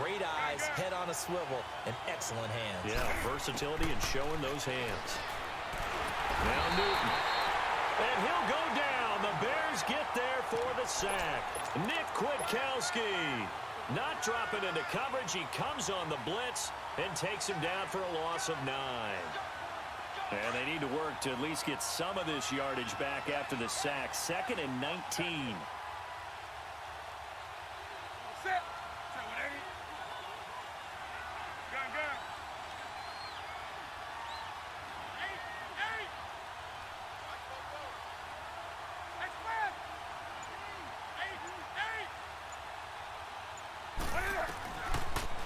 great eyes, head on a swivel, and excellent hands. Yeah, versatility and showing those hands. Now Newton. And he'll go down. The Bears get there for the sack. Nick Kwiatkowski not dropping into coverage. He comes on the blitz and takes him down for a loss of 9. And they need to work to at least get some of this yardage back after the sack. 2nd and 19.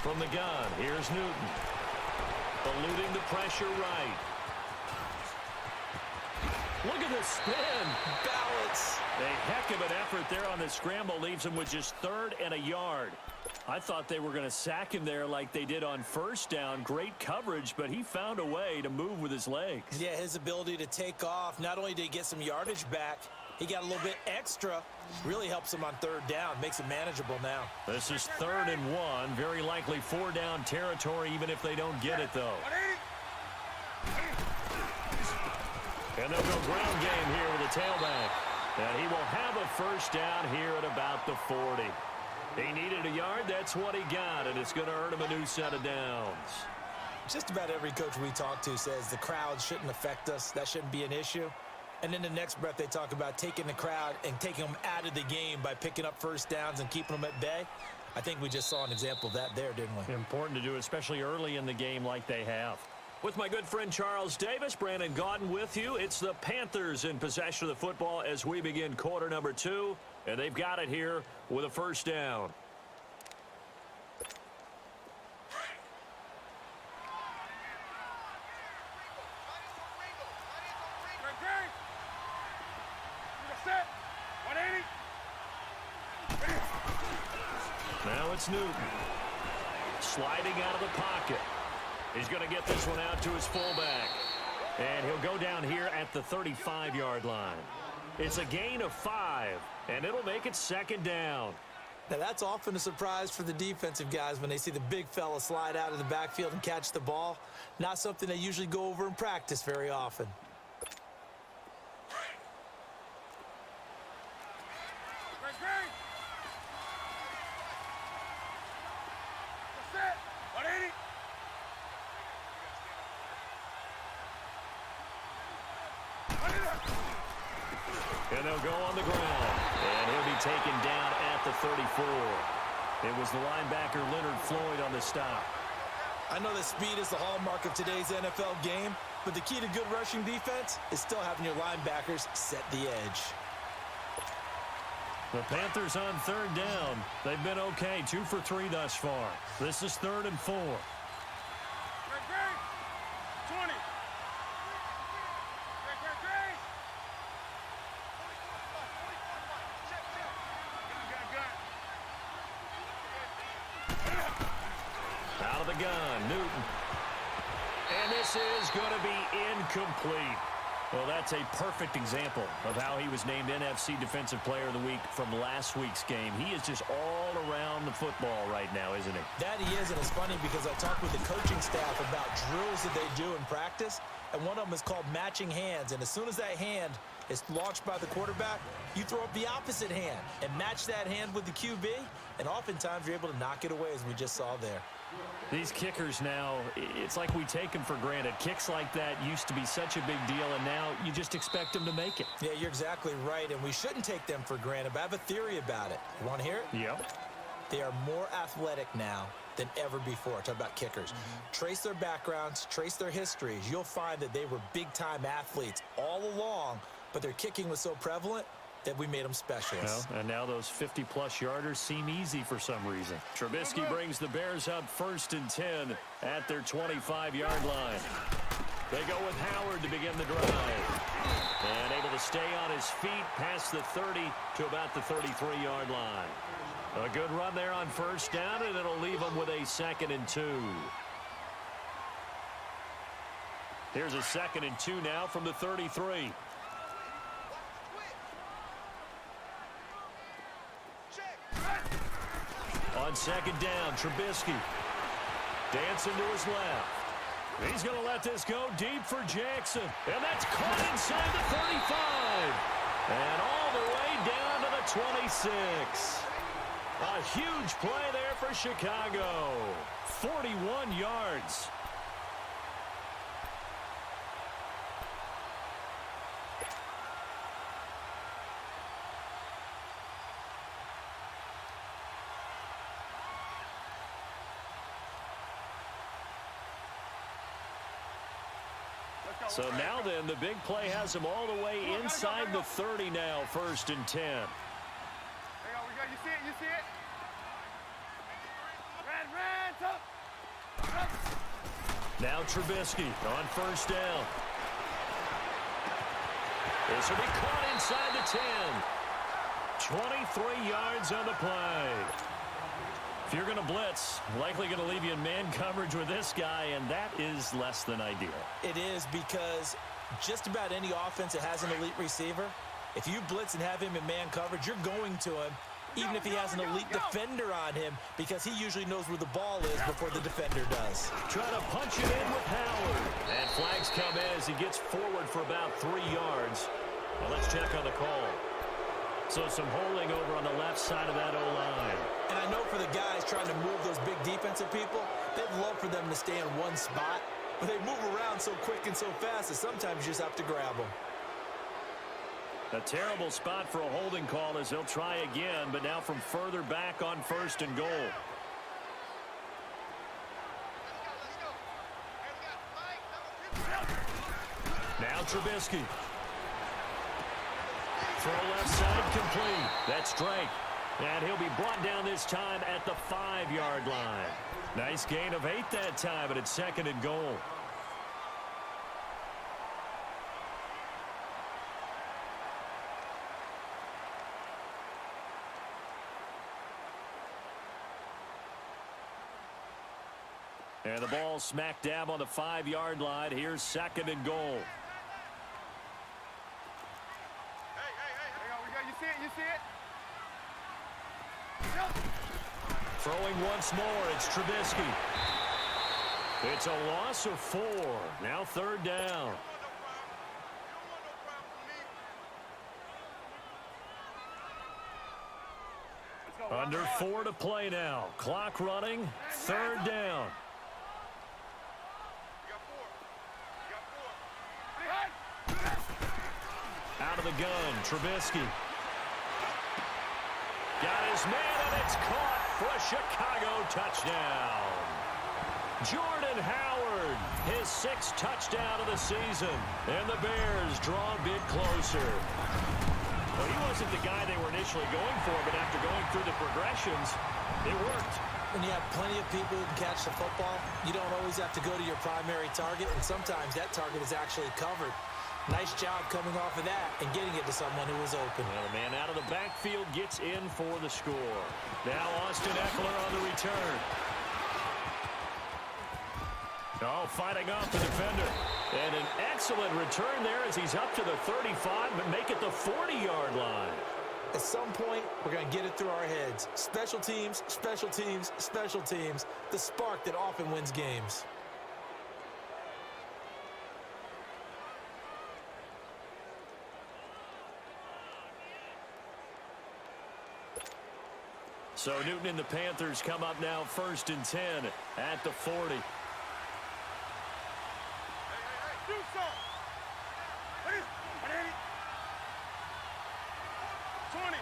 From the gun, here's Newton. Eluding the pressure right. Look at the spin. Balance. A heck of an effort there on the scramble leaves him with just 3rd and a yard. I thought they were going to sack him there like they did on 1st down. Great coverage, but he found a way to move with his legs. Yeah, his ability to take off. Not only did he get some yardage back, he got a little bit extra. Really helps him on 3rd down. Makes it manageable now. This is 3rd and 1. Very likely 4-down territory, even if they don't get it, though. And they'll go ground game here with a tailback. And he will have a 1st down here at about the 40. He needed a yard. That's what he got, and it's going to earn him a new set of downs. Just about every coach we talk to says the crowd shouldn't affect us. That shouldn't be an issue. And in the next breath, they talk about taking the crowd and taking them out of the game by picking up 1st downs and keeping them at bay. I think we just saw an example of that there, didn't we? Important to do, especially early in the game like they have. With my good friend Charles Davis, Brandon Gaudin with you. It's the Panthers in possession of the football as we begin quarter number 2. And they've got it here with a 1st down. Now it's Newton. Sliding out of the pocket. He's going to get this one out to his fullback. And he'll go down here at the 35-yard line. It's a gain of 5, and it'll make it 2nd down. Now, that's often a surprise for the defensive guys when they see the big fella slide out of the backfield and catch the ball. Not something they usually go over in practice very often. And they'll go on the ground. And he'll be taken down at the 34. It was the linebacker Leonard Floyd on the stop. I know that speed is the hallmark of today's NFL game, but the key to good rushing defense is still having your linebackers set the edge. The Panthers on 3rd down. They've been okay, 2 for 3 thus far. This is 3rd and 4. 20. Out of the gun, Newton. And this is going to be incomplete. Well, that's a perfect example of how he was named NFC Defensive Player of the Week from last week's game. He is just all around the football right now, isn't he? That he is, and it's funny because I talked with the coaching staff about drills that they do in practice, and one of them is called matching hands. And as soon as that hand is launched by the quarterback, you throw up the opposite hand and match that hand with the QB, and oftentimes you're able to knock it away, as we just saw there. These kickers now, it's like we take them for granted. Kicks like that used to be such a big deal, and now you just expect them to make it. Yeah, you're exactly right, and we shouldn't take them for granted, but I have a theory about it. You want to hear it? Yep. They are more athletic now than ever before. Talk about kickers. Trace their backgrounds, trace their histories. You'll find that they were big-time athletes all along, but their kicking was so prevalent that we made them specialists. Well, and now those 50-plus yarders seem easy for some reason. Trubisky brings the Bears up 1st and 10 at their 25-yard line. They go with Howard to begin the drive. And able to stay on his feet past the 30 to about the 33-yard line. A good run there on 1st down, and it'll leave them with a 2nd and 2. Here's a 2nd and 2 now from the 33. On on second down. Trubisky dancing to his left. He's going to let this go deep for Jackson. And that's caught inside the 35. And all the way down to the 26. A huge play there for Chicago. 41 yards. So now then, the big play has him all the way inside the 30 now, 1st and 10. We go. You see it? You see it? Ran, tough. Now Trubisky on 1st down. This will be caught inside the 10. 23 yards on the play. If you're going to blitz, likely going to leave you in man coverage with this guy, and that is less than ideal. It is, because just about any offense that has an elite receiver, if you blitz and have him in man coverage, you're going to him, even if he has an elite defender on him, because he usually knows where the ball is before the defender does. Trying to punch it in with Howard. And flags come in as he gets forward for about 3 yards. Well, let's check on the call. So some holding over on the left side of that O-line. And I know for the guys trying to move those big defensive people, they'd love for them to stay in one spot, but they move around so quick and so fast that sometimes you just have to grab them. A terrible spot for a holding call as they'll try again, but now from further back on 1st and goal. Now Trubisky. Throw left side complete. That's Drake. And he'll be brought down this time at the 5-yard line. Nice gain of 8 that time, but it's 2nd and goal. And the ball smack dab on the 5-yard line. Here's 2nd and goal. You see it? You see it? Throwing once more, it's Trubisky. It's a loss of 4. Now 3rd down. Under 4 to play now. Clock running. 3rd down. Out of the gun, Trubisky. Got his man, and it's caught for a Chicago touchdown. Jordan Howard, his 6th touchdown of the season. And the Bears draw a bit closer. Well, he wasn't the guy they were initially going for, but after going through the progressions, it worked. When you have plenty of people who can catch the football, you don't always have to go to your primary target, and sometimes that target is actually covered. Nice job coming off of that and getting it to someone who was open. Well, the man out of the backfield gets in for the score. Now Austin Eckler on the return. Oh, fighting off the defender. And an excellent return there as he's up to the 35, but make it the 40-yard line. At some point, we're going to get it through our heads. Special teams, special teams, special teams. The spark that often wins games. So Newton and the Panthers come up now 1st and 10 at the 40. Do something. 20.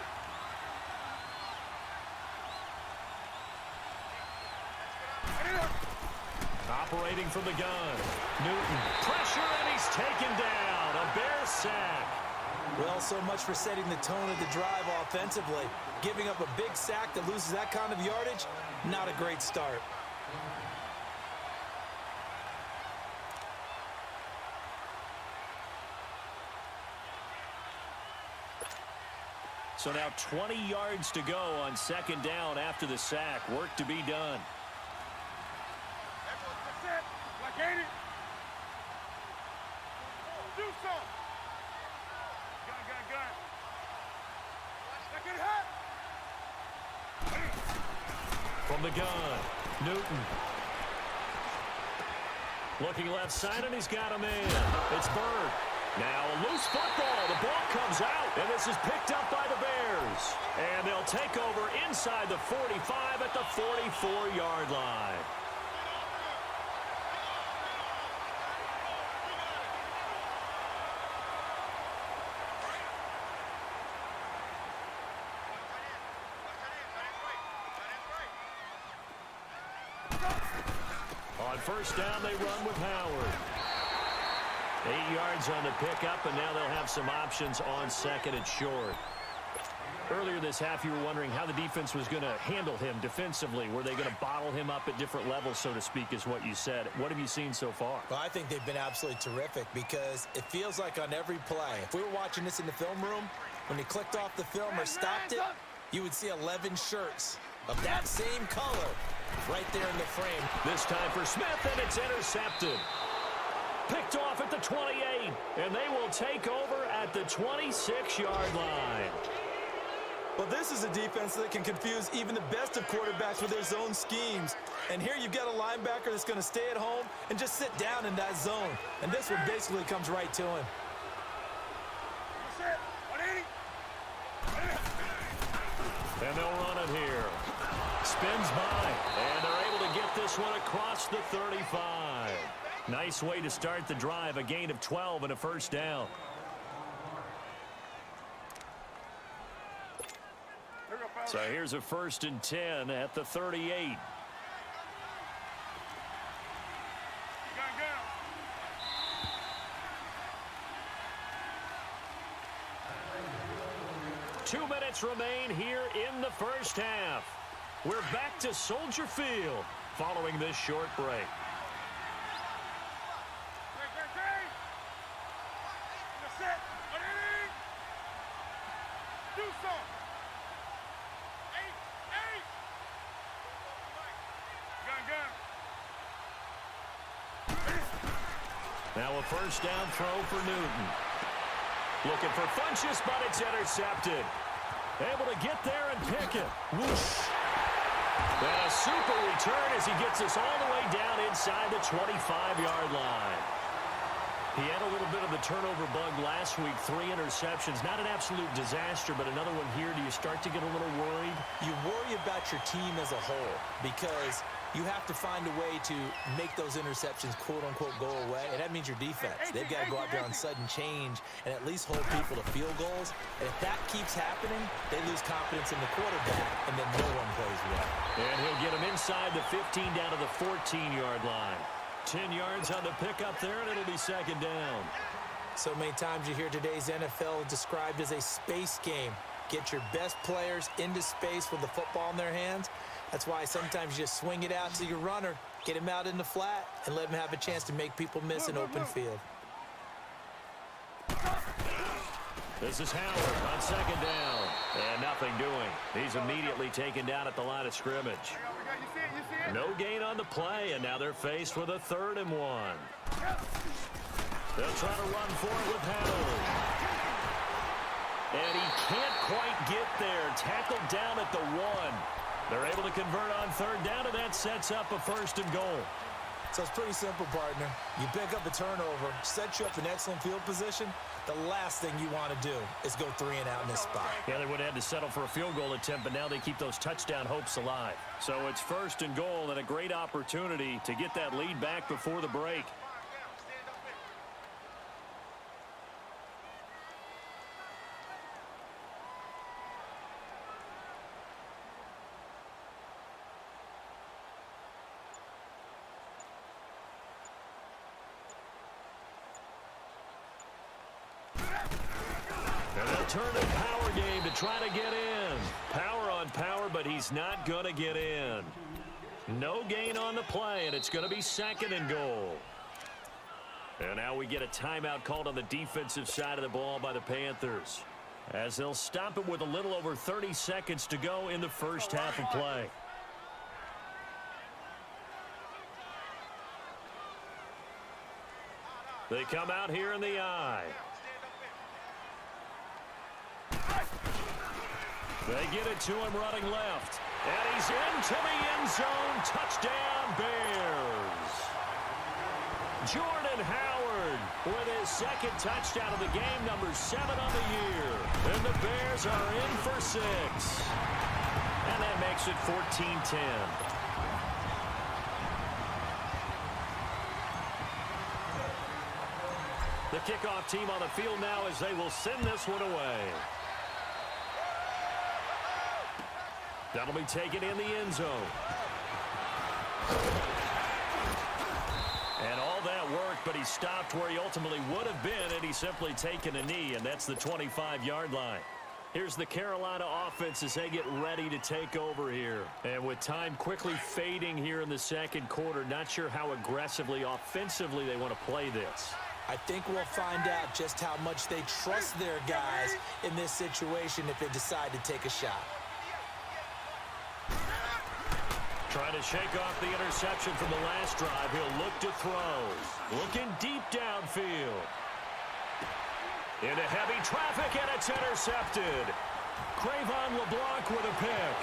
Operating from the gun. Newton. Pressure, and he's taken down. A Bear sack. Well, so much for setting the tone of the drive offensively. Giving up a big sack that loses that kind of yardage, not a great start. So now 20 yards to go on 2nd down after the sack. Work to be done. Do something. Gun. From the gun, Newton. Looking left side, and he's got a man. It's Bird. Now a loose football. The ball comes out, and this is picked up by the Bears. And they'll take over inside the 45 at the 44-yard line. On first down, they run with Howard. 8 yards on the pickup, and now they'll have some options on second and short. Earlier this half, you were wondering how the defense was going to handle him defensively. Were they going to bottle him up at different levels, so to speak, is what you said. What have you seen so far? Well, I think they've been absolutely terrific because it feels like on every play, if we were watching this in the film room, when he clicked off the film or stopped it, you would see 11 shirts of that same color right there in the frame. This time for Smith, and it's intercepted. Picked off at the 28, and they will take over at the 26-yard line. Well, this is a defense that can confuse even the best of quarterbacks with their zone schemes. And here you've got a linebacker that's going to stay at home and just sit down in that zone. And this one basically comes right to him. And they'll run it here. Spins by, and they're able to get this one across the 35. Nice way to start the drive, a gain of 12 and a first down. So here's a 1st and 10 at the 38. 2 minutes remain here in the first half. We're back to Soldier Field following this short break. Now a first down throw for Newton. Looking for Funchess, but it's intercepted. Able to get there and pick it. Whoosh. And a super return as he gets us all the way down inside the 25-yard line. He had a little bit of the turnover bug last week, 3 interceptions. Not an absolute disaster, but another one here. Do you start to get a little worried? You worry about your team as a whole because you have to find a way to make those interceptions, quote-unquote, go away. And that means your defense. They've got to go out there on sudden change and at least hold people to field goals. And if that keeps happening, they lose confidence in the quarterback, and then no one plays well. And he'll get him inside the 15 down to the 14-yard line. 10 yards on the pickup there, and it'll be second down. So many times you hear today's NFL described as a space game. Get your best players into space with the football in their hands. That's why sometimes you just swing it out to your runner, get him out in the flat, and let him have a chance to make people miss an open field. This is Howard on second down. And nothing doing. He's immediately taken down at the line of scrimmage. No gain on the play, and now they're faced with a 3rd and 1. They'll try to run for it with Howard. And he can't quite get there. Tackled down at the 1. They're able to convert on 3rd down, and that sets up a 1st and goal. So it's pretty simple, partner. You pick up a turnover, sets you up in excellent field position. The last thing you want to do is go 3 and out in this spot. Yeah, they would have had to settle for a field goal attempt, but now they keep those touchdown hopes alive. So it's 1st and goal and a great opportunity to get that lead back before the break. Turn to power game to try to get in. Power on power, but he's not going to get in. No gain on the play, and it's going to be 2nd and goal. And now we get a timeout called on the defensive side of the ball by the Panthers, as they'll stop it with a little over 30 seconds to go in the first half of play. They come out here in the eye. They get it to him running left. And he's into the end zone. Touchdown, Bears. Jordan Howard with his second touchdown of the game, number 7 on the year. And the Bears are in for 6. And that makes it 14-10. The kickoff team on the field now as they will send this one away. That'll be taken in the end zone. And all that worked, but he stopped where he ultimately would have been had he simply taken a knee, and that's the 25-yard line. Here's the Carolina offense as they get ready to take over here. And with time quickly fading here in the second quarter, not sure how aggressively, offensively they want to play this. I think we'll find out just how much they trust their guys in this situation if they decide to take a shot. Trying to shake off the interception from the last drive. He'll look to throw. Looking deep downfield. Into heavy traffic, and it's intercepted. Cre'Von LeBlanc with a pick.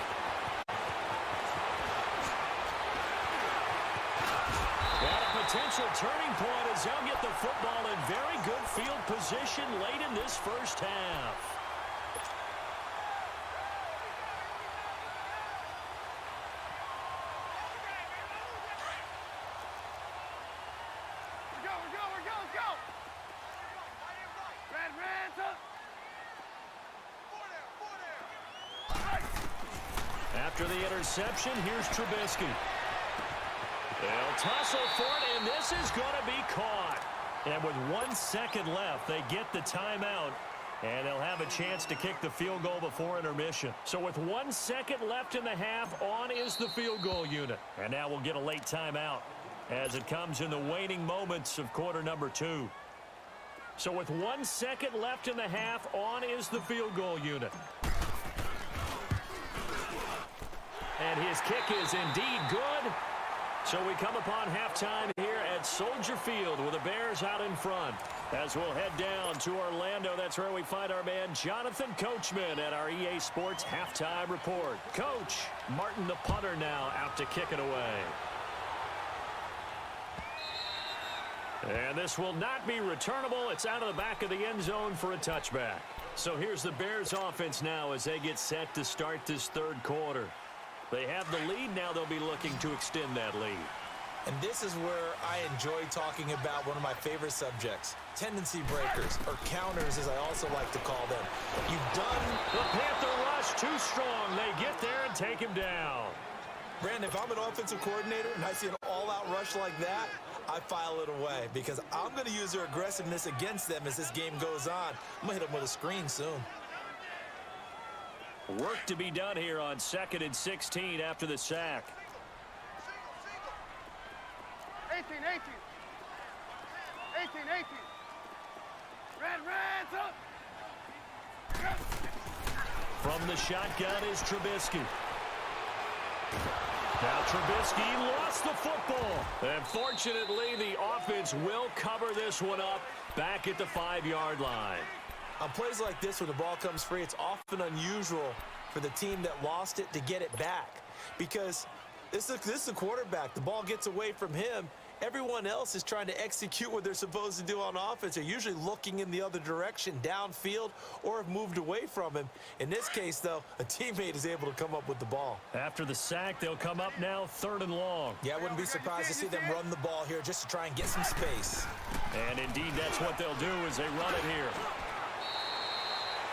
And a potential turning point as they'll get the football in very good field position late in this first half. After the interception, here's Trubisky. They'll tussle for it, and this is going to be caught. And with 1 second left, they get the timeout, and they'll have a chance to kick the field goal before intermission. So with 1 second left in the half, on is the field goal unit. And now we'll get a late timeout as it comes in the waning moments of quarter number 2. So with 1 second left in the half, on is the field goal unit. And his kick is indeed good. So we come upon halftime here at Soldier Field with the Bears out in front. As we'll head down to Orlando, that's where we find our man Jonathan Coachman at our EA Sports Halftime Report. Coach, Martin the punter now out to kick it away. And this will not be returnable. It's out of the back of the end zone for a touchback. So here's the Bears offense now as they get set to start this third quarter. They have the lead. Now they'll be looking to extend that lead. And this is where I enjoy talking about one of my favorite subjects, tendency breakers, or counters as I also like to call them. You've done... The Panther rush too strong. They get there and take him down. Brandon, if I'm an offensive coordinator and I see an all-out rush like that, I file it away because I'm going to use their aggressiveness against them as this game goes on. I'm going to hit them with a screen soon. Work to be done here on 2nd and 16 after the sack. 18. Red, up. From the shotgun is Trubisky. Now Trubisky lost the football. And fortunately, the offense will cover this one up back at the 5-yard line. On plays like this where the ball comes free, it's often unusual for the team that lost it to get it back because this is the quarterback. The ball gets away from him. Everyone else is trying to execute what they're supposed to do on offense. They're usually looking in the other direction, downfield, or have moved away from him. In this case, though, a teammate is able to come up with the ball. After the sack, they'll come up now 3rd and long. Yeah, I wouldn't be surprised to see them run the ball here just to try and get some space. And indeed, that's what they'll do as they run it here.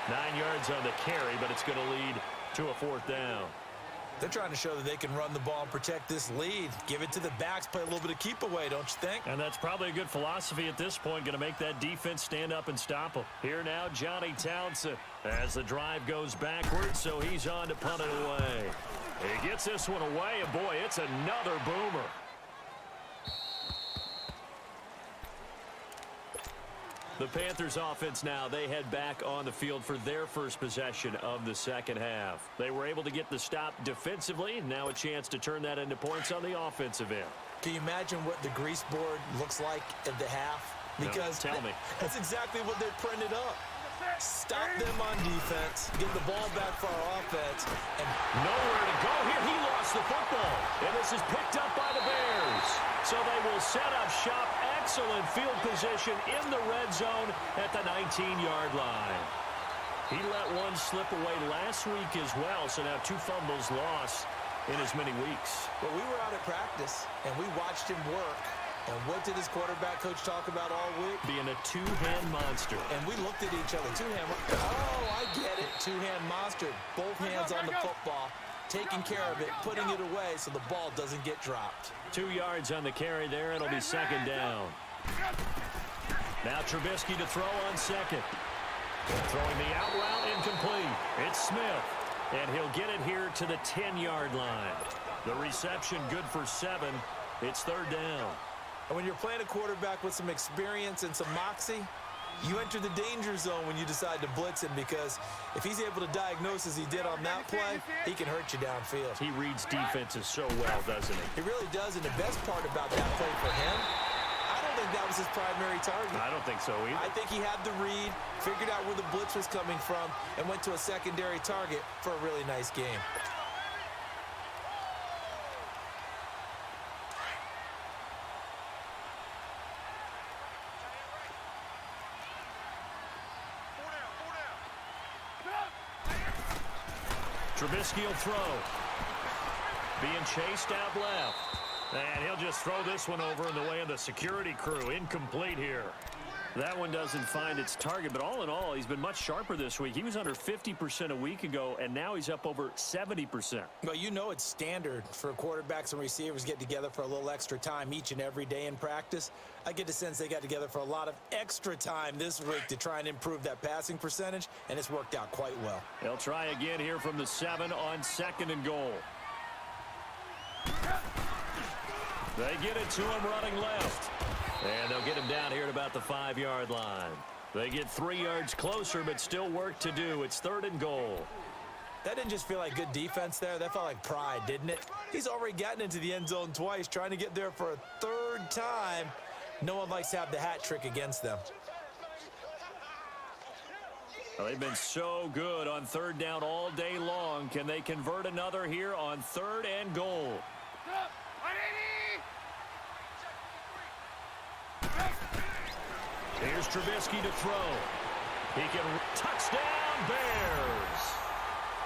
9 yards on the carry, but it's going to lead to a 4th down. They're trying to show that they can run the ball and protect this lead. Give it to the backs, play a little bit of keep away, don't you think? And that's probably a good philosophy at this point, going to make that defense stand up and stop them. Here now, Johnny Townsend as the drive goes backwards, so he's on to punt it away. He gets this one away, and boy, it's another boomer. The Panthers offense now, they head back on the field for their first possession of the second half. They were able to get the stop defensively. Now a chance to turn that into points on the offensive end. Can you imagine what the grease board looks like at the half? Because no, tell me. That's exactly what they printed up. Stop them on defense, get the ball back for our offense, and nowhere to go here. the football, and this is picked up by the Bears. So they will set up shop. Excellent field position in the red zone at the 19-yard line. He let one slip away last week as well, so now 2 fumbles lost in as many weeks. Well, we were out at practice, and we watched him work. And what did his quarterback coach talk about all week? Being a two-hand monster. And we looked at each other. Two-hand. Oh, I get it. Two-hand monster. Both hands on the football, taking care of it, putting it away so the ball doesn't get dropped. 2 yards on the carry there. It'll be second down. Now Trubisky to throw on second. Throwing the out route incomplete. It's Smith. And he'll get it here to the 10-yard line. The reception good for 7. It's third down. And when you're playing a quarterback with some experience and some moxie, you enter the danger zone when you decide to blitz him, because if he's able to diagnose as he did on that play, he can hurt you downfield. He reads defenses so well, doesn't he? He really does, and the best part about that play for him, I don't think that was his primary target. I don't think so either. I think he had the read, figured out where the blitz was coming from, and went to a secondary target for a really nice game. Trubisky will throw. Being chased out left. And he'll just throw this one over in the way of the security crew. Incomplete here. That one doesn't find its target, but all in all, he's been much sharper this week. He was under 50% a week ago, and now he's up over 70%. Well, you know it's standard for quarterbacks and receivers get together for a little extra time each and every day in practice. I get the sense they got together for a lot of extra time this week to try and improve that passing percentage, and it's worked out quite well. They'll try again here from the 7 on second and goal. They get it to him running left. And they'll get him down here at about the 5-yard line. They get 3 yards closer, but still work to do. It's third and goal. That didn't just feel like good defense there. That felt like pride, didn't it? He's already gotten into the end zone twice, trying to get there for a third time. No one likes to have the hat trick against them. Well, they've been so good on third down all day long. Can they convert another here on third and goal? Here's Trubisky to throw. He can touchdown Bears.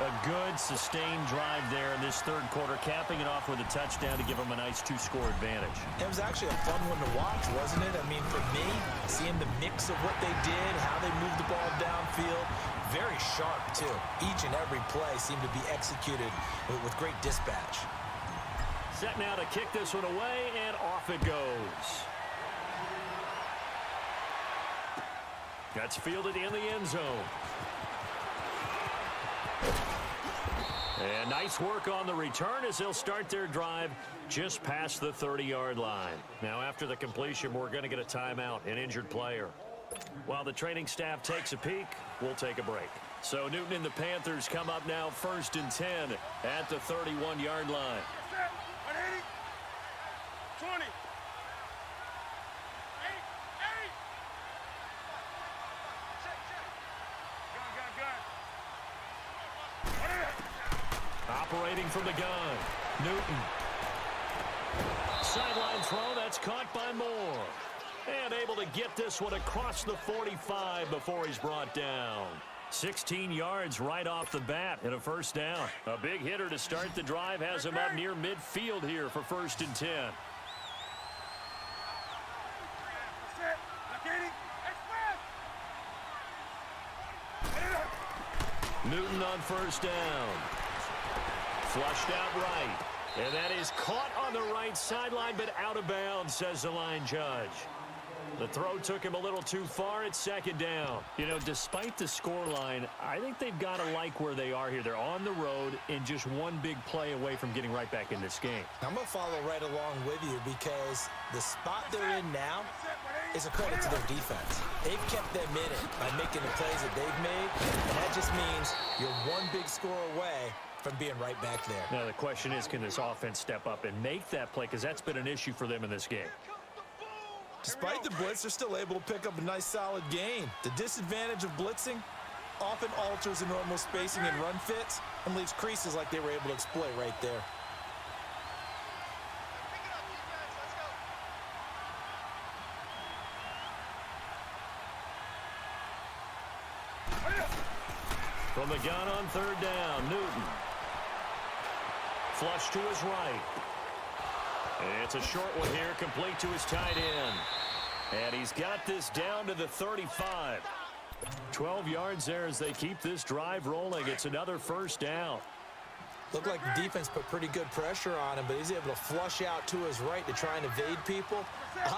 A good sustained drive there in this third quarter, capping it off with a touchdown to give them a nice 2-score advantage. It was actually a fun one to watch, wasn't it? I mean, for me, seeing the mix of what they did, how they moved the ball downfield, very sharp too. Each and every play seemed to be executed with great dispatch. Set now to kick this one away, and off it goes. That's fielded in the end zone. And nice work on the return as they'll start their drive just past the 30-yard line. Now, after the completion, we're going to get a timeout, an injured player. While the training staff takes a peek, we'll take a break. So Newton and the Panthers come up now 1st and 10 at the 31-yard line. 20. Operating from the gun, Newton. Sideline throw, that's caught by Moore. And able to get this one across the 45 before he's brought down. 16 yards right off the bat and a first down. A big hitter to start the drive has him up near midfield here for 1st and 10. Newton on first down. Flushed out right. And that is caught on the right sideline, but out of bounds, says the line judge. The throw took him a little too far at second down. You know, despite the scoreline, I think they've got to like where they are here. They're on the road and just one big play away from getting right back in this game. I'm going to follow right along with you because the spot they're in now is a credit to their defense. They've kept them in it by making the plays that they've made, and that just means you're one big score away from being right back there. Now, the question is, can this offense step up and make that play? Because that's been an issue for them in this game. Despite the blitz, they're still able to pick up a nice, solid gain. The disadvantage of blitzing often alters the normal spacing and run fits and leaves creases like they were able to exploit right there. From the gun on third down, Newton. Flush to his right. It's a short one here, complete to his tight end. And he's got this down to the 35. 12 yards there as they keep this drive rolling. It's another first down. Looked like the defense put pretty good pressure on him, but he's able to flush out to his right to try and evade people.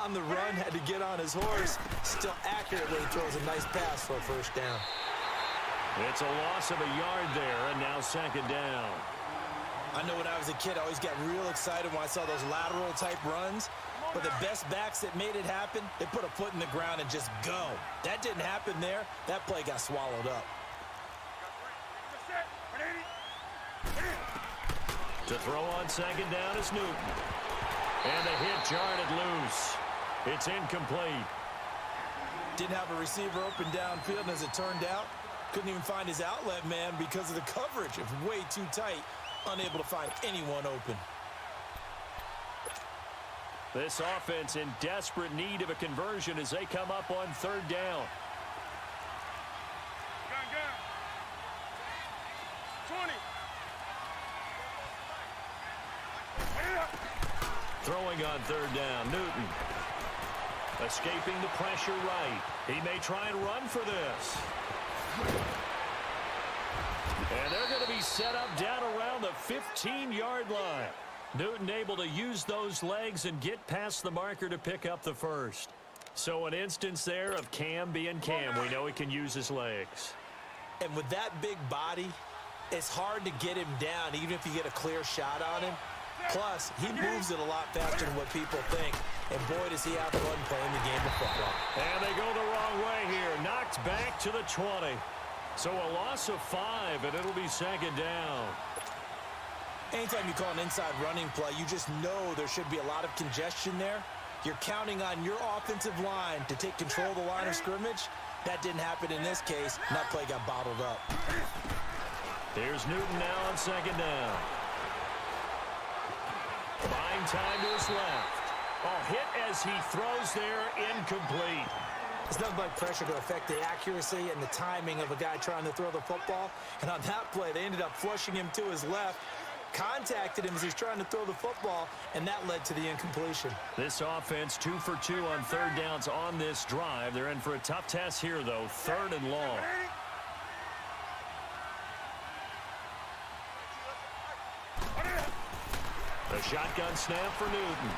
On the run, had to get on his horse. Still accurately throws a nice pass for a first down. It's a loss of a yard there, and now second down. I know when I was a kid, I always got real excited when I saw those lateral-type runs. But the best backs that made it happen, they put a foot in the ground and just go. That didn't happen there. That play got swallowed up. To throw on second down is Newton. And the hit jarred loose. It's incomplete. Didn't have a receiver open downfield, and as it turned out, couldn't even find his outlet man because of the coverage. It was way too tight, unable to find anyone open. This offense in desperate need of a conversion as they come up on third down. Gun. 20. Throwing on third down, Newton. Escaping the pressure right. He may try and run for this. And they're going to be set up down around the 15-yard line. Newton able to use those legs and get past the marker to pick up the first. So an instance there of Cam being Cam. We know he can use his legs. And with that big body, it's hard to get him down, even if you get a clear shot on him. Plus, he moves it a lot faster than what people think. And boy, does he have fun playing the game of football. And they go the wrong way here. Knocked back to the 20. So a loss of 5, and it'll be second down. Anytime you call an inside running play, you just know there should be a lot of congestion there. You're counting on your offensive line to take control of the line of scrimmage. That didn't happen in this case, and that play got bottled up. Here's Newton now on second down. Buying time to his left. Oh, hit as he throws there, incomplete. It's nothing like pressure to affect the accuracy and the timing of a guy trying to throw the football. And on that play, they ended up flushing him to his left, contacted him as he's trying to throw the football, and that led to the incompletion. This offense 2 for 2 on third downs on this drive. They're in for a tough test here, though, third and long. A shotgun snap for Newton.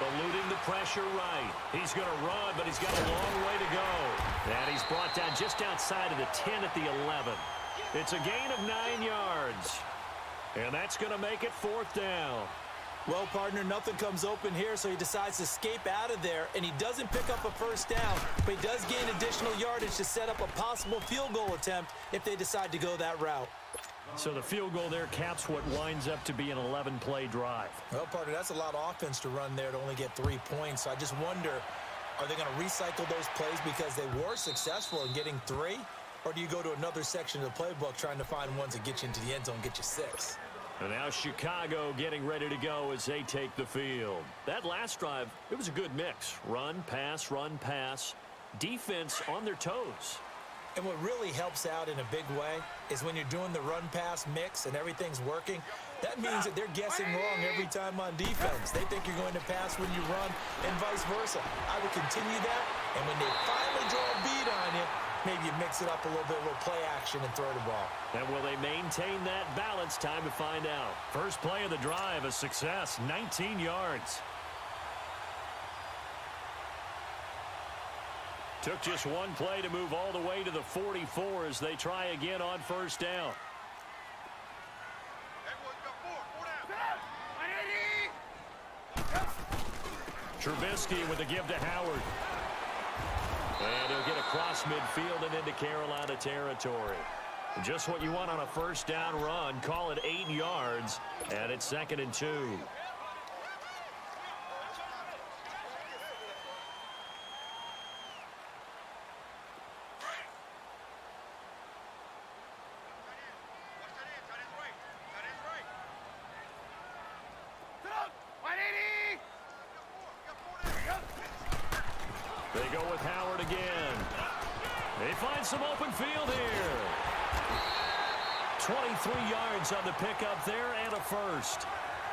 Eluding the pressure right. He's going to run, but he's got a long way to go. And he's brought down just outside of the 10 at the 11. It's a gain of 9 yards. And that's going to make it fourth down. Well, partner, nothing comes open here, so he decides to escape out of there, and he doesn't pick up a first down, but he does gain additional yardage to set up a possible field goal attempt if they decide to go that route. So the field goal there caps what winds up to be an 11-play drive. Well, partner, that's a lot of offense to run there to only get 3 points. So I just wonder, are they going to recycle those plays because they were successful in getting 3? Or do you go to another section of the playbook trying to find ones that get you into the end zone and get you 6? And now Chicago getting ready to go as they take the field. That last drive, it was a good mix. Run, pass, defense on their toes. And what really helps out in a big way is when you're doing the run-pass mix and everything's working, that means that they're guessing wrong every time on defense. They think you're going to pass when you run and vice versa. I would continue that, and when they finally draw a beat on you, maybe you mix it up a little bit, a little play action and throw the ball. And will they maintain that balance? Time to find out. First play of the drive, a success, 19 yards. Took just one play to move all the way to the 44 as they try again on first down. Trubisky with a give to Howard. And he'll get across midfield and into Carolina territory. Just what you want on a first down run. Call it 8 yards, and it's 2nd and 2. They go with Howard again. They find some open field here. 23 yards on the pickup there and a first.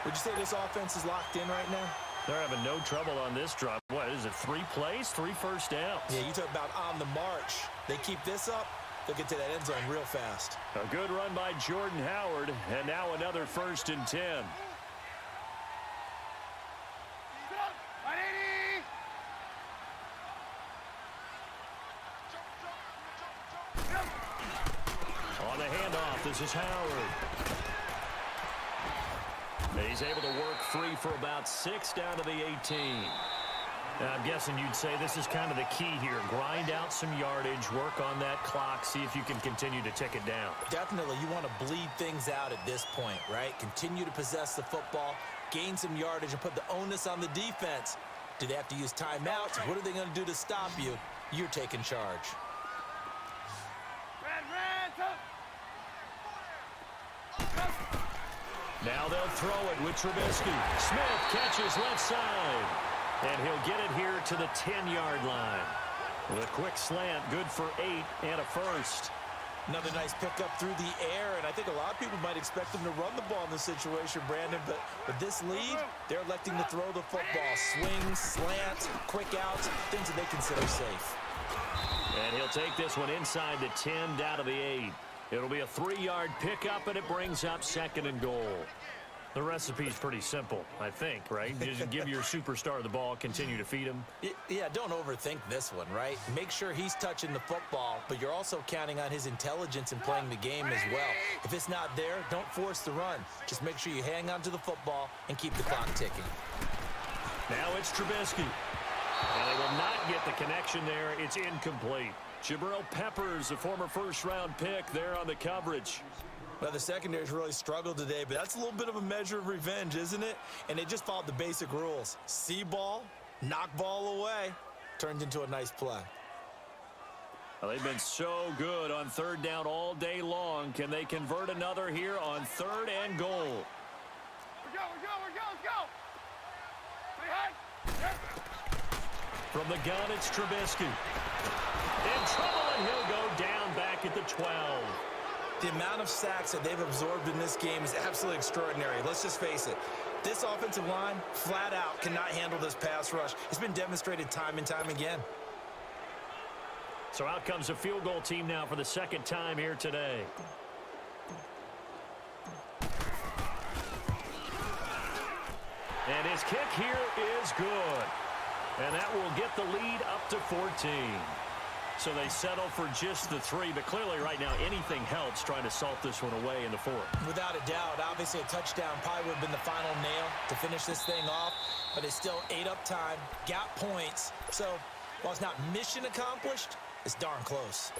Would you say this offense is locked in right now? They're having no trouble on this drive. What is it, 3 plays, 3 first downs? Yeah, you talk about on the march. They keep this up, they'll get to that end zone real fast. A good run by Jordan Howard, and now another 1st and 10. On the handoff, this is Howard. He's able to work free for about 6 down to the 18. I'm guessing you'd say this is kind of the key here. Grind out some yardage, work on that clock, see if you can continue to tick it down. Definitely, you want to bleed things out at this point, right? Continue to possess the football, gain some yardage, and put the onus on the defense. Do they have to use timeouts? What are they going to do to stop you? You're taking charge. Now they'll throw it with Trubisky. Smith catches left side. And he'll get it here to the 10-yard line. With a quick slant, good for 8 and a first. Another nice pickup through the air, and I think a lot of people might expect them to run the ball in this situation, Brandon, but with this lead, they're electing to throw the football. Swing, slant, quick outs, things that they consider safe. And he'll take this one inside the 10 down to the 8. It'll be a 3-yard pickup, and it brings up 2nd and goal. The recipe's pretty simple, I think, right? Just give your superstar the ball, continue to feed him. Yeah, don't overthink this one, right? Make sure he's touching the football, but you're also counting on his intelligence in playing the game as well. If it's not there, don't force the run. Just make sure you hang on to the football and keep the clock ticking. Now it's Trubisky. And they will not get the connection there. It's incomplete. Jabril Peppers, a former first-round pick, there on the coverage. Well, the secondary's really struggled today, but that's a little bit of a measure of revenge, isn't it? And they just followed the basic rules. See ball, knock ball away. Turned into a nice play. Well, they've been so good on 3rd down all day long. Can they convert another here on 3rd and goal? We're go, let's go. Stay high. From the gun, it's Trubisky. In trouble, and he'll go down back at the 12. The amount of sacks that they've absorbed in this game is absolutely extraordinary. Let's just face it. This offensive line, flat out, cannot handle this pass rush. It's been demonstrated time and time again. So out comes a field goal team now for the 2nd time here today. And his kick here is good. And that will get the lead up to 14. So they settle for just the 3, but clearly right now anything helps trying to salt this one away in the 4th. Without a doubt, obviously a touchdown probably would have been the final nail to finish this thing off, but it's still ate up time, got points. So while it's not mission accomplished, it's darn close.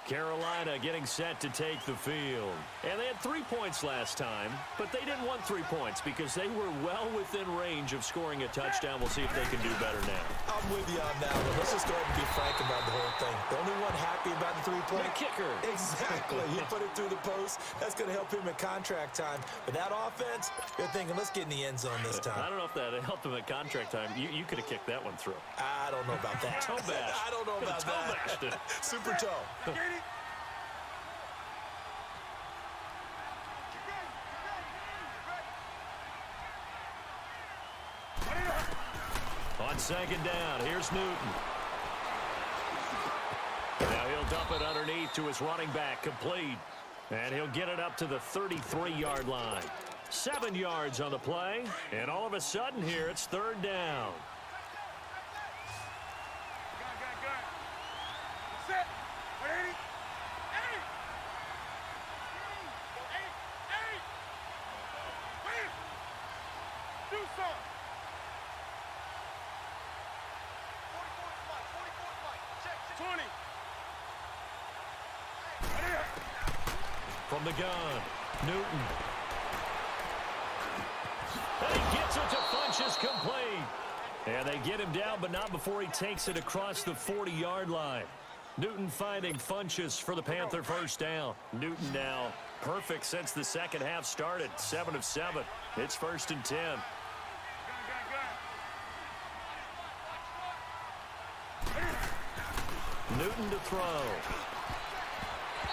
Carolina getting set to take the field. And they had 3 points last time, but they didn't want 3 points because they were well within range of scoring a touchdown. We'll see if they can do better now. I'm with you on that one. Let's just go ahead and be frank about the whole thing. The only one happy about the 3-point. The kicker. Exactly. He put it through the post. That's going to help him at contract time. But that offense, they're thinking, let's get in the end zone this time. I don't know if that helped him at contract time. You could have kicked that one through. I don't know about that. Toe bash. I don't know about that. Super toe. On 2nd down, here's Newton. Now he'll dump it underneath to his running back, complete. And he'll get it up to the 33-yard line. 7 yards on the play, and all of a sudden here it's 3rd down. Set. Ready? Eight. Wait. Do something. 20. From the gun, Newton. And he gets it to Funchess, complete. And they get him down, but not before he takes it across the 40-yard line. Newton finding Funchess for the Panther 1st down. Newton now perfect since the 2nd half started. 7 of 7. It's 1st and 10. Newton to throw.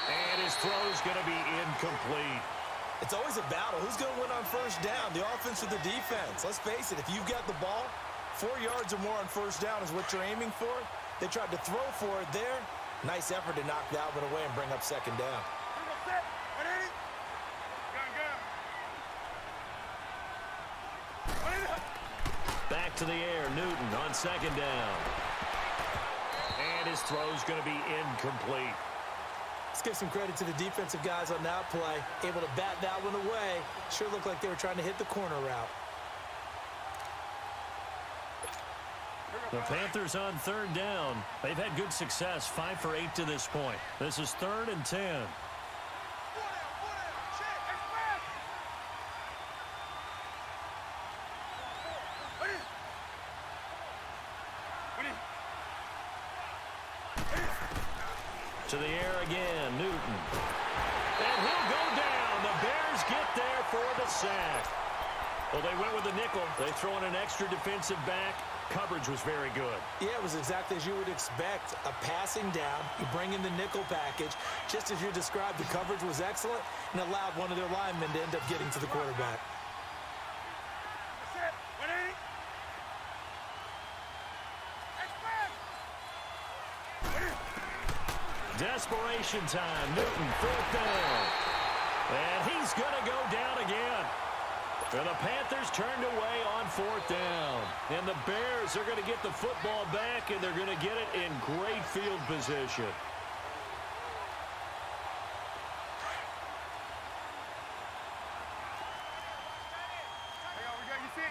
And his throw is going to be incomplete. It's always a battle. Who's going to win on first down, the offense or the defense? Let's face it, if you've got the ball, 4 yards or more on first down is what you're aiming for. They tried to throw for it there. Nice effort to knock that one away and bring up second down. Back to the air, Newton on second down. And his throw's going to be incomplete. Let's give some credit to the defensive guys on that play. Able to bat that one away. Sure looked like they were trying to hit the corner route. The Panthers on third down. They've had good success, 5 for 8 to this point. This is 3rd and 10. To the air again, Newton. And he'll go down. The Bears get there for the sack. Well, they went with the nickel. They throw in an extra defensive back. Coverage was very good. Yeah, it was exactly as you would expect. A passing down. You bring in the nickel package. Just as you described, the coverage was excellent and allowed one of their linemen to end up getting to the quarterback. Desperation time. Newton, 4th down. And he's going to go down again. And the Panthers turned away on 4th down. And the Bears are going to get the football back, and they're going to get it in great field position.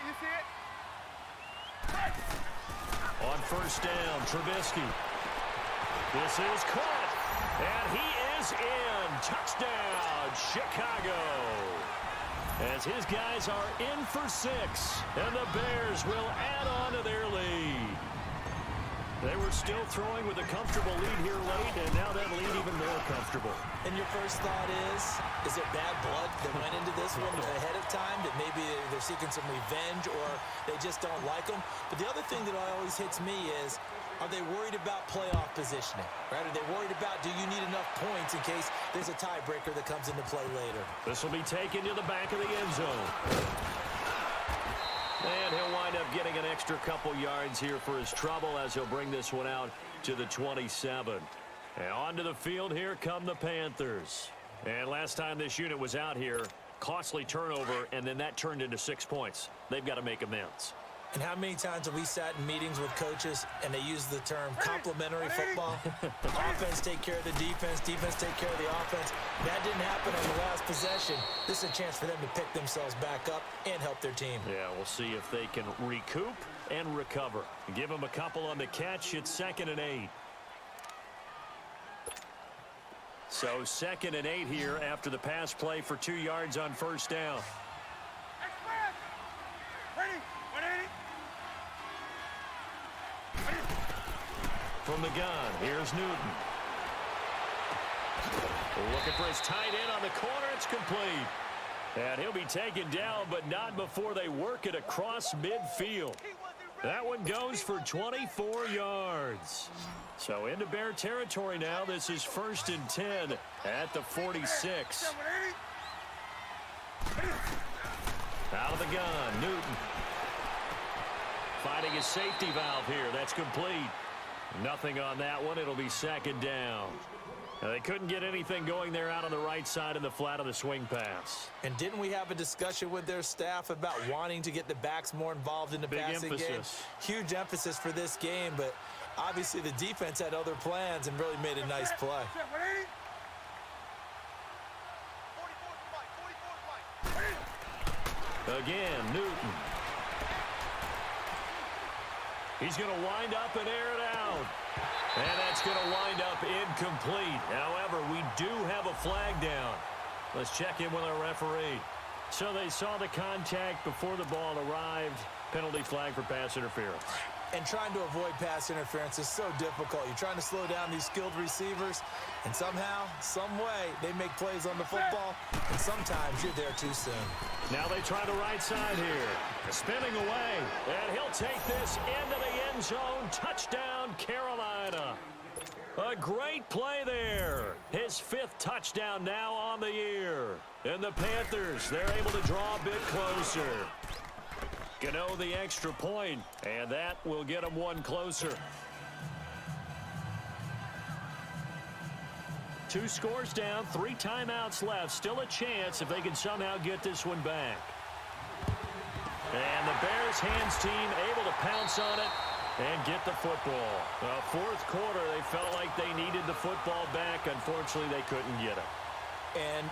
You see it? On first down, Trubisky. This is caught, and he is in. Touchdown, Chicago. As his guys are in for 6, and the Bears will add on to their lead. They were still throwing with a comfortable lead here late, and now that lead even more comfortable. And your first thought is there bad blood that went into this one ahead of time, that maybe they're seeking some revenge or they just don't like them? But the other thing that always hits me is, are they worried about playoff positioning? Right? Are they worried about, do you need enough points in case there's a tiebreaker that comes into play later? This will be taken to the back of the end zone. And he'll wind up getting an extra couple yards here for his trouble as he'll bring this one out to the 27. And onto the field, here come the Panthers. And last time this unit was out here, costly turnover, and then that turned into 6 points. They've got to make amends. And how many times have we sat in meetings with coaches and they use the term complementary football? Offense take care of the defense, defense take care of the offense. That didn't happen on the last possession. This is a chance for them to pick themselves back up and help their team. Yeah, we'll see if they can recoup and recover. Give them a couple on the catch. It's 2nd and 8. So 2nd and 8 here after the pass play for 2 yards on first down. From the gun, here's Newton. Looking for his tight end on the corner. It's complete. And he'll be taken down, but not before they work it across midfield. That one goes for 24 yards. So into Bear territory now. This is 1st and 10 at the 46. Out of the gun, Newton. Finding his safety valve here. That's complete. Nothing on that one. It'll be 2nd down. Now, they couldn't get anything going there out on the right side in the flat of the swing pass. And didn't we have a discussion with their staff about wanting to get the backs more involved in the passing game? Huge emphasis for this game, but obviously the defense had other plans and really made a nice play. Again, Newton. He's going to wind up and air it out. And that's going to wind up incomplete. However, we do have a flag down. Let's check in with our referee. So they saw the contact before the ball arrived. Penalty flag for pass interference. And trying to avoid pass interference is so difficult. You're trying to slow down these skilled receivers, and somehow, some way, they make plays on the football, and sometimes you're there too soon. Now they try the right side here. Spinning away, and he'll take this into the end zone. Touchdown, Carolina. A great play there. His 5th touchdown now on the year. And the Panthers, they're able to draw a bit closer. Gano the extra point, and that will get them one closer. 2 scores down, 3 timeouts left. Still a chance if they can somehow get this one back. And the Bears hands team able to pounce on it and get the football. Fourth quarter, they felt like they needed the football back. Unfortunately, they couldn't get it. And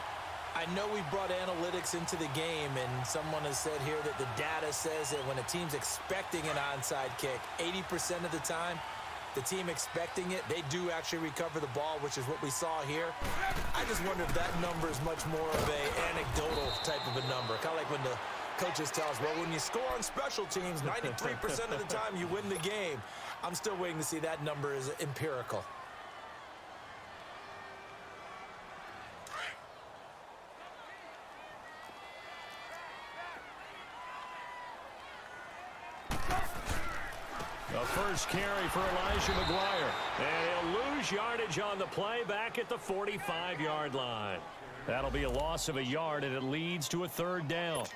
I know we brought analytics into the game, and someone has said here that the data says that when a team's expecting an onside kick, 80% of the time, the team expecting it, they do actually recover the ball, which is what we saw here. I just wonder if that number is much more of an anecdotal type of a number. Kind of like when the coaches tell us, well, when you score on special teams, 93% of the time you win the game. I'm still waiting to see that number is empirical. The first carry for Elijah McGuire. And he'll lose yardage on the play back at the 45-yard line. That'll be a loss of a yard, and it leads to a 3rd down.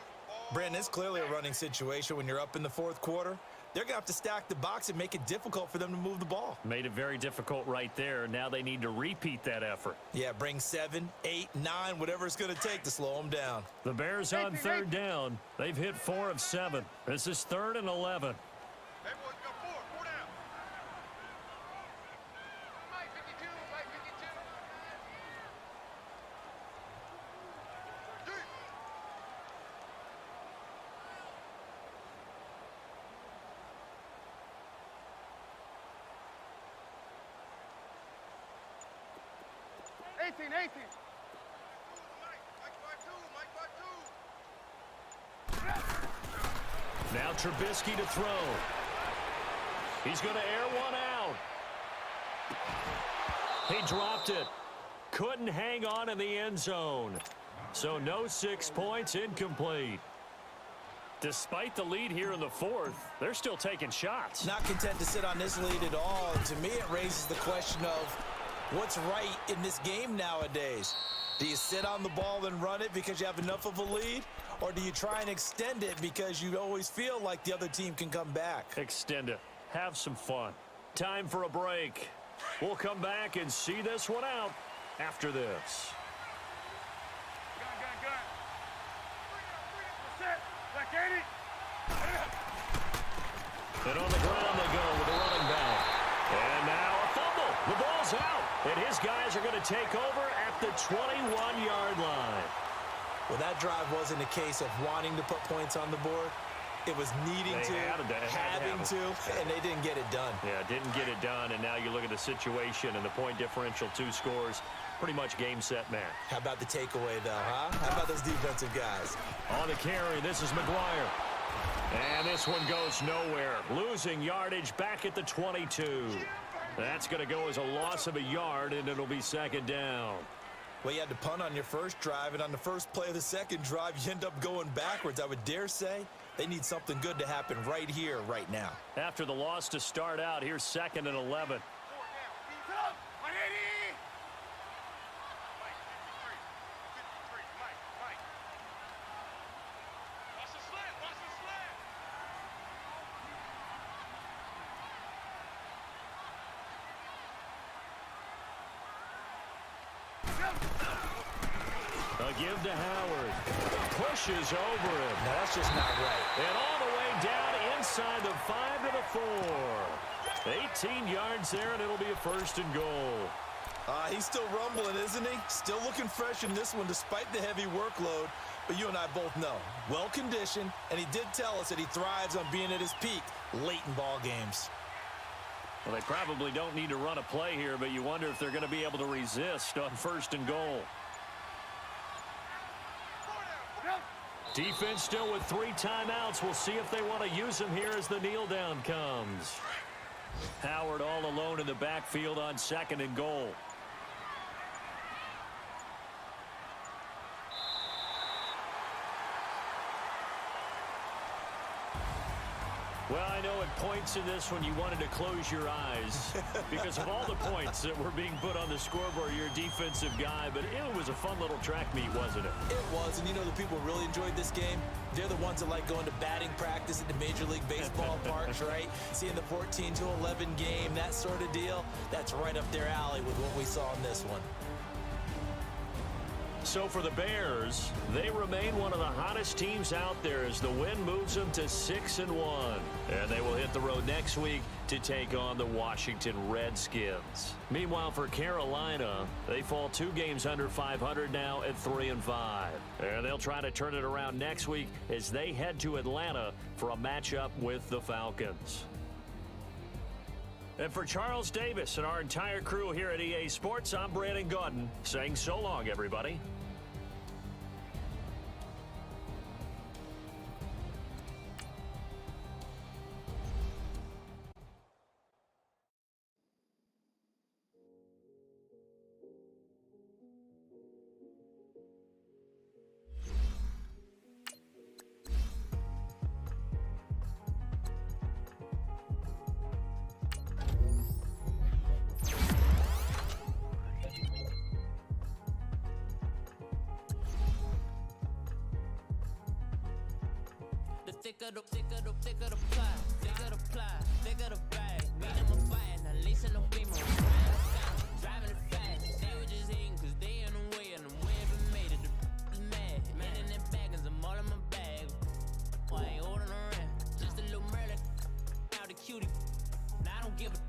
Brandon, it's clearly a running situation when you're up in the 4th quarter. They're going to have to stack the box and make it difficult for them to move the ball. Made it very difficult right there. Now they need to repeat that effort. Yeah, bring 7, 8, 9, whatever it's going to take to slow them down. The Bears on 3rd down. They've hit 4 of 7. This is 3rd and 11. Hey, boys, got 4 down. Mike 52, Mike 52. Eighteen. Mike 5-2. Now Trubisky to throw. He's going to air one out. He dropped it. Couldn't hang on in the end zone. So no 6 points, incomplete. Despite the lead here in the 4th, they're still taking shots. Not content to sit on this lead at all. And to me, it raises the question of what's right in this game nowadays. Do you sit on the ball and run it because you have enough of a lead? Or do you try and extend it because you always feel like the other team can come back? Extend it. Have some fun. Time for a break. We'll come back and see this one out after this. Gun. Set. Like 80. And on the ground they go with the running back. And now a fumble. The ball's out. And his guys are going to take over at the 21-yard line. Well, that drive wasn't a case of wanting to put points on the board. It was needing They to, having to, and they didn't get it done. Yeah, didn't get it done, and now you look at the situation and the point differential, 2 scores, pretty much game, set, match. How about the takeaway, though, huh? How about those defensive guys? On the carry, this is McGuire. And this one goes nowhere. Losing yardage back at the 22. That's going to go as a loss of a yard, and it'll be 2nd down. Well, you had to punt on your first drive, and on the first play of the second drive, you end up going backwards. I would dare say they need something good to happen right here, right now. After the loss to start out, here's 2nd and 11. A give to Howard. Pushes over him. Now, that's just not right. And all the way down inside the 5 to the 4. 18 yards there, and it'll be a 1st and goal. He's still rumbling, isn't he? Still looking fresh in this one despite the heavy workload. But you and I both know, well-conditioned, and he did tell us that he thrives on being at his peak late in ball games. Well, they probably don't need to run a play here, but you wonder if they're going to be able to resist on 1st and goal. Defense still with 3 timeouts. We'll see if they want to use them here as the kneel down comes. Howard all alone in the backfield on 2nd and goal. Well, I know at points in this one you wanted to close your eyes because of all the points that were being put on the scoreboard. You're a defensive guy, but it was a fun little track meet, wasn't it? It was, and you know the people really enjoyed this game? They're the ones that like going to batting practice at the Major League Baseball parks, right? Seeing the 14-11 game, that sort of deal. That's right up their alley with what we saw in this one. So for the Bears, they remain one of the hottest teams out there as the win moves them to 6-1. And they will hit the road next week to take on the Washington Redskins. Meanwhile, for Carolina, they fall 2 games under 500 now at 3-5. And they'll try to turn it around next week as they head to Atlanta for a matchup with the Falcons. And for Charles Davis and our entire crew here at EA Sports, I'm Brandon Gaudin saying so long, everybody. Thicker the plot, thicker the plot, thicker the bag. Meet them a fight, now listen to me, driving it fast. They were just hating cause they in the way, and the way ever made it, the is mad. Man in them baggins, I'm all in my bag. I ain't holding around, just a little Merlin, out the cutie. Now I don't give a